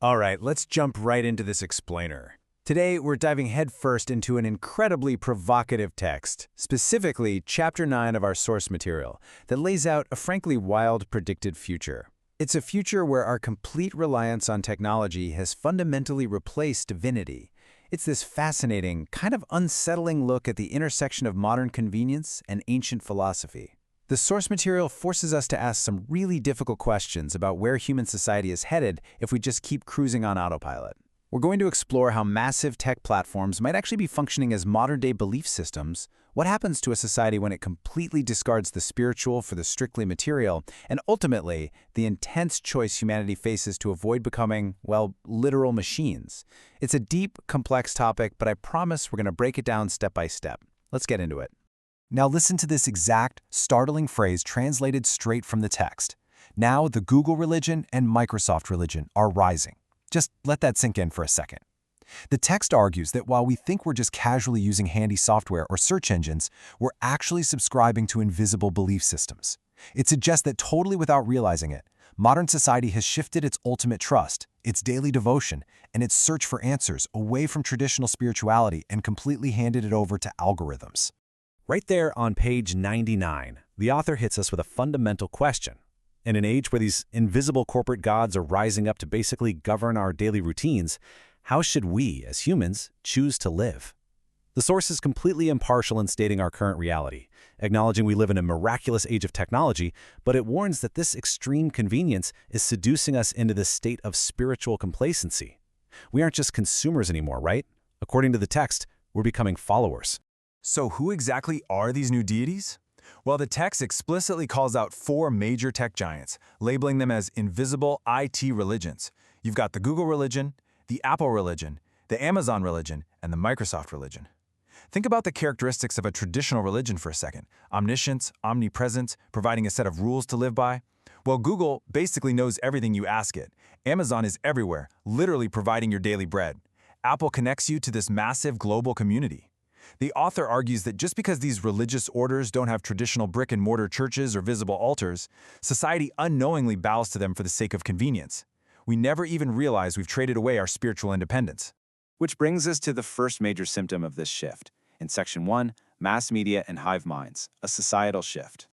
All right, let's jump right into this explainer. Today, we're diving headfirst into an incredibly provocative text, specifically Chapter 9 of our source material, that lays out a frankly wild predicted future. It's a future where our complete reliance on technology has fundamentally replaced divinity. It's this fascinating, kind of unsettling look at the intersection of modern convenience and ancient philosophy. The source material forces us to ask some really difficult questions about where human society is headed if we just keep cruising on autopilot. We're going to explore how massive tech platforms might actually be functioning as modern-day belief systems, what happens to a society when it completely discards the spiritual for the strictly material, and ultimately, the intense choice humanity faces to avoid becoming, well, literal machines. It's a deep, complex topic, but I promise we're going to break it down step by step. Let's get into it. Now listen to this exact, startling phrase translated straight from the text. Now the Google religion and Microsoft religion are rising. Just let that sink in for a second. The text argues that while we think we're just casually using handy software or search engines, we're actually subscribing to invisible belief systems. It suggests that totally without realizing it, modern society has shifted its ultimate trust, its daily devotion, and its search for answers away from traditional spirituality and completely handed it over to algorithms. Right there on page 99, the author hits us with a fundamental question. In an age where these invisible corporate gods are rising up to basically govern our daily routines, how should we, as humans, choose to live? The source is completely impartial in stating our current reality, acknowledging we live in a miraculous age of technology, but it warns that this extreme convenience is seducing us into this state of spiritual complacency. We aren't just consumers anymore, right? According to the text, we're becoming followers. So who exactly are these new deities? Well, the text explicitly calls out 4 major tech giants, labeling them as invisible IT religions. You've got the Google religion, the Apple religion, the Amazon religion, and the Microsoft religion. Think about the characteristics of a traditional religion for a second. Omniscience, omnipresence, providing a set of rules to live by. Well, Google basically knows everything you ask it. Amazon is everywhere, literally providing your daily bread. Apple connects you to this massive global community. The author argues that just because these religious orders don't have traditional brick-and-mortar churches or visible altars, society unknowingly bows to them for the sake of convenience. We never even realize we've traded away our spiritual independence. Which brings us to the first major symptom of this shift. In Section 1, Mass Media and Hive Minds, a societal shift.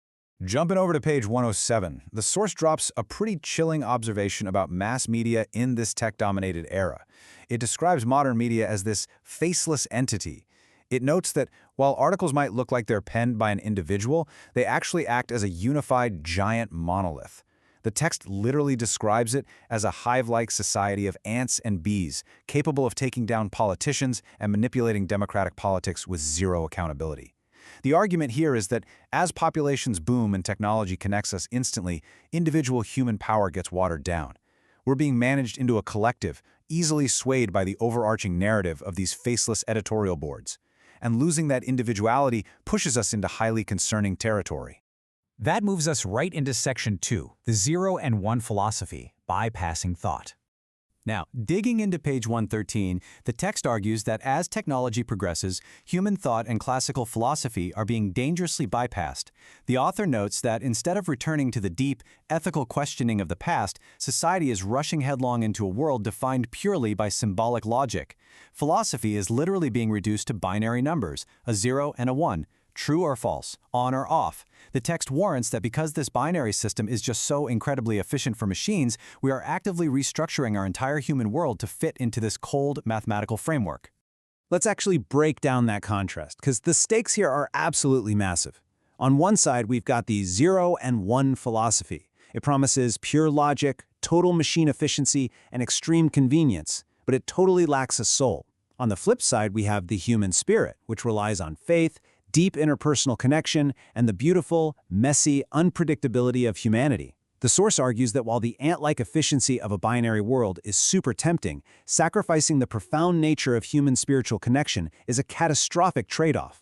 Jumping over to page 107, the source drops a pretty chilling observation about mass media in this tech-dominated era. It describes modern media as this faceless entity. It notes that while articles might look like they're penned by an individual, they actually act as a unified giant monolith. The text literally describes it as a hive-like society of ants and bees, capable of taking down politicians and manipulating democratic politics with zero accountability. The argument here is that as populations boom and technology connects us instantly, individual human power gets watered down. We're being managed into a collective, easily swayed by the overarching narrative of these faceless editorial boards. And losing that individuality pushes us into highly concerning territory. That moves us right into Section 2, the 0 and 1 philosophy, bypassing thought. Now, digging into page 113, the text argues that as technology progresses, human thought and classical philosophy are being dangerously bypassed. The author notes that instead of returning to the deep, ethical questioning of the past, society is rushing headlong into a world defined purely by symbolic logic. Philosophy is literally being reduced to binary numbers, a 0 and a 1. True or false, on or off. The text warrants that because this binary system is just so incredibly efficient for machines, we are actively restructuring our entire human world to fit into this cold mathematical framework. Let's actually break down that contrast, because the stakes here are absolutely massive. On one side, we've got the 0 and 1 philosophy. It promises pure logic, total machine efficiency, and extreme convenience, but it totally lacks a soul. On the flip side, we have the human spirit, which relies on faith, deep interpersonal connection, and the beautiful, messy unpredictability of humanity. The source argues that while the ant-like efficiency of a binary world is super tempting, sacrificing the profound nature of human spiritual connection is a catastrophic trade-off.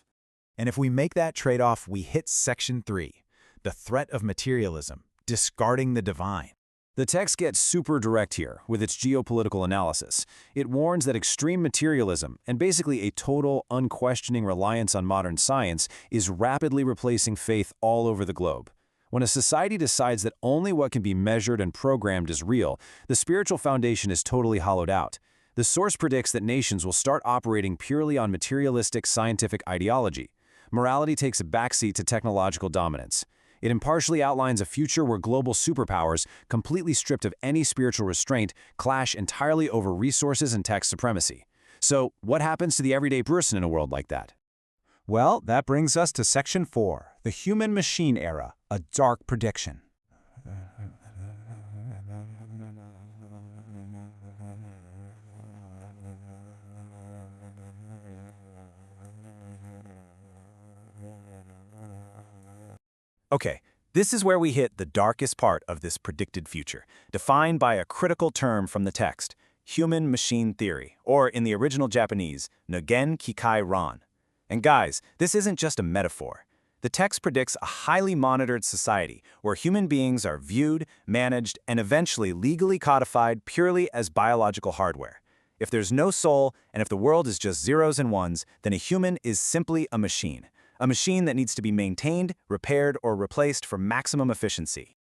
And if we make that trade-off, we hit Section 3, the threat of materialism, discarding the divine. The text gets super direct here with its geopolitical analysis. It warns that extreme materialism, and basically a total, unquestioning reliance on modern science, is rapidly replacing faith all over the globe. When a society decides that only what can be measured and programmed is real, the spiritual foundation is totally hollowed out. The source predicts that nations will start operating purely on materialistic scientific ideology. Morality takes a backseat to technological dominance. It impartially outlines a future where global superpowers, completely stripped of any spiritual restraint, clash entirely over resources and tech supremacy. So, what happens to the everyday person in a world like that? Well, that brings us to Section 4, the Human-Machine Era, a dark prediction. Okay, this is where we hit the darkest part of this predicted future, defined by a critical term from the text, human-machine theory, or in the original Japanese, Nogen Kikai Ron. And guys, this isn't just a metaphor. The text predicts a highly monitored society where human beings are viewed, managed, and eventually legally codified purely as biological hardware. If there's no soul, and if the world is just zeros and ones, then a human is simply a machine. A machine that needs to be maintained, repaired, or replaced for maximum efficiency.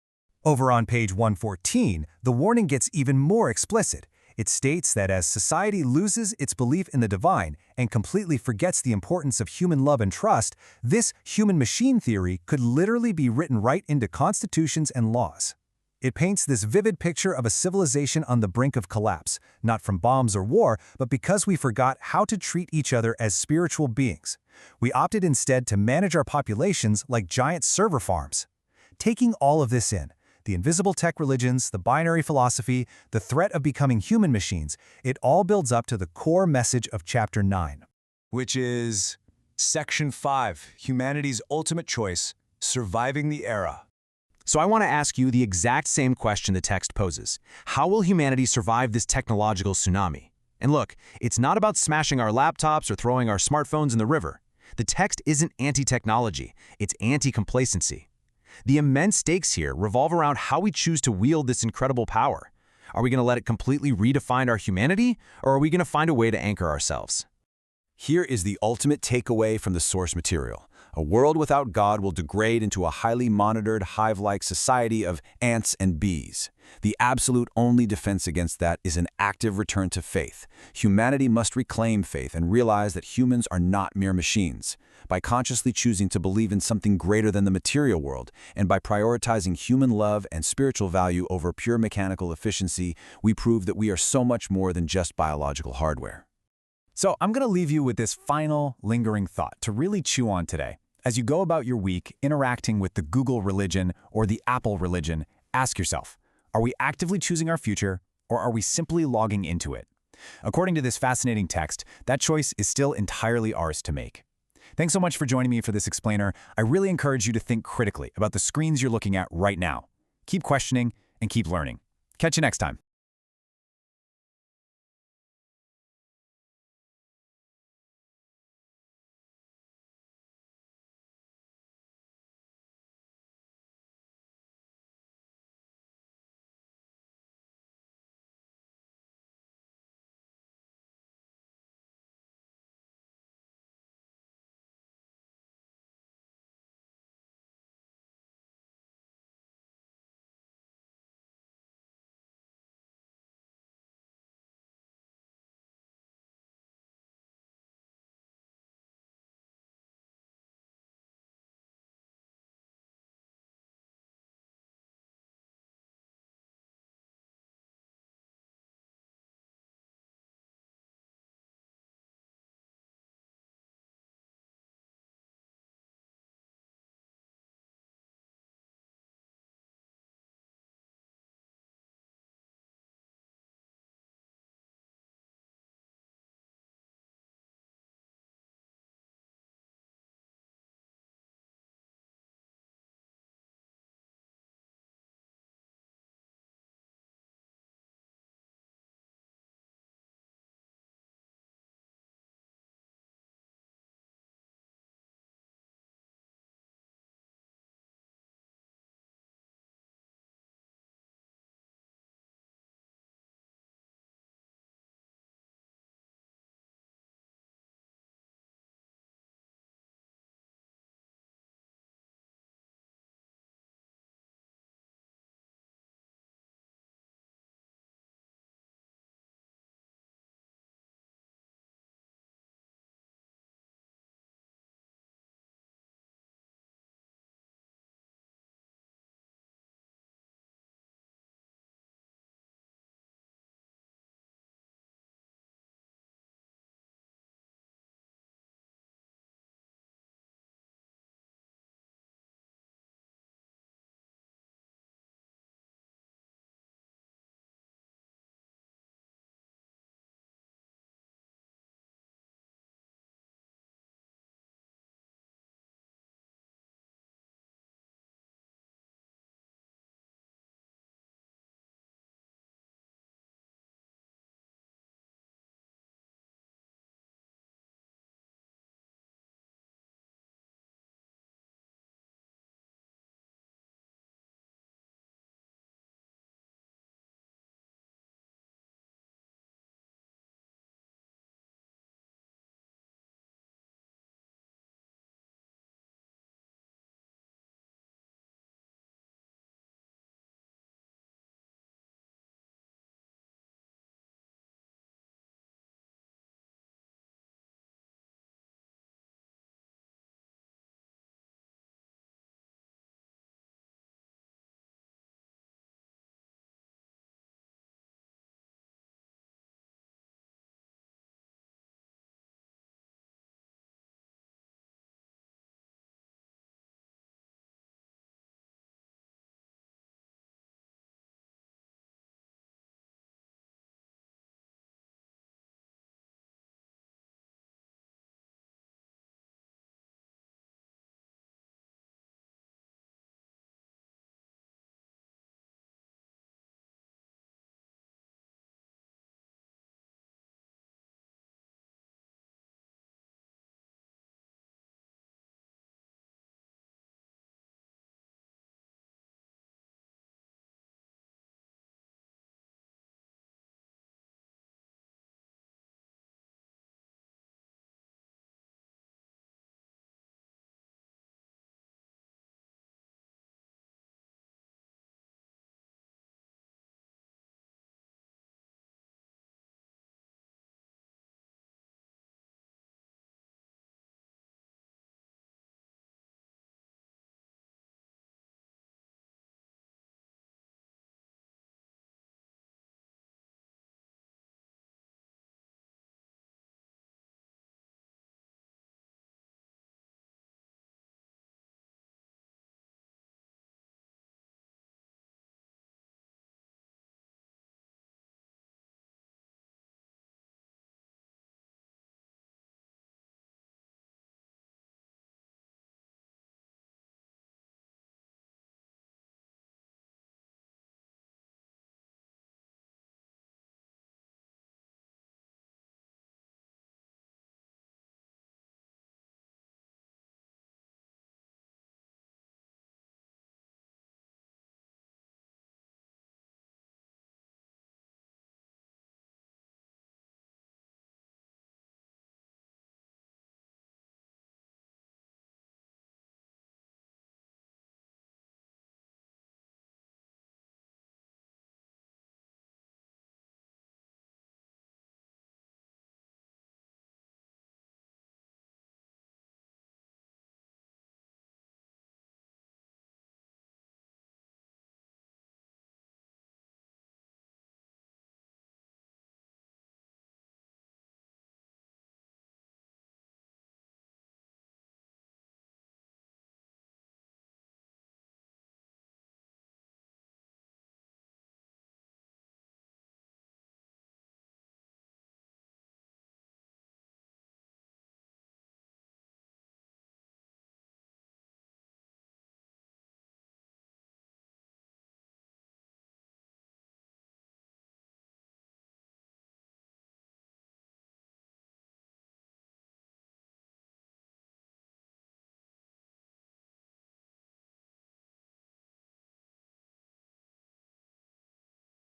Over on page 114, the warning gets even more explicit. It states that as society loses its belief in the divine and completely forgets the importance of human love and trust, this human-machine theory could literally be written right into constitutions and laws. It paints this vivid picture of a civilization on the brink of collapse, not from bombs or war, but because we forgot how to treat each other as spiritual beings. We opted instead to manage our populations like giant server farms. Taking all of this in, the invisible tech religions, the binary philosophy, the threat of becoming human machines, it all builds up to the core message of Chapter 9. Which is Section 5, Humanity's Ultimate Choice, Surviving the Era. So I want to ask you the exact same question the text poses. How will humanity survive this technological tsunami? And look, it's not about smashing our laptops or throwing our smartphones in the river. The text isn't anti-technology, it's anti-complacency. The immense stakes here revolve around how we choose to wield this incredible power. Are we going to let it completely redefine our humanity, or are we going to find a way to anchor ourselves? Here is the ultimate takeaway from the source material. A world without God will degrade into a highly monitored, hive-like society of ants and bees. The absolute only defense against that is an active return to faith. Humanity must reclaim faith and realize that humans are not mere machines. By consciously choosing to believe in something greater than the material world, and by prioritizing human love and spiritual value over pure mechanical efficiency, we prove that we are so much more than just biological hardware. So I'm going to leave you with this final, lingering thought to really chew on today. As you go about your week interacting with the Google religion or the Apple religion, ask yourself, are we actively choosing our future, or are we simply logging into it? According to this fascinating text, that choice is still entirely ours to make. Thanks so much for joining me for this explainer. I really encourage you to think critically about the screens you're looking at right now. Keep questioning and keep learning. Catch you next time.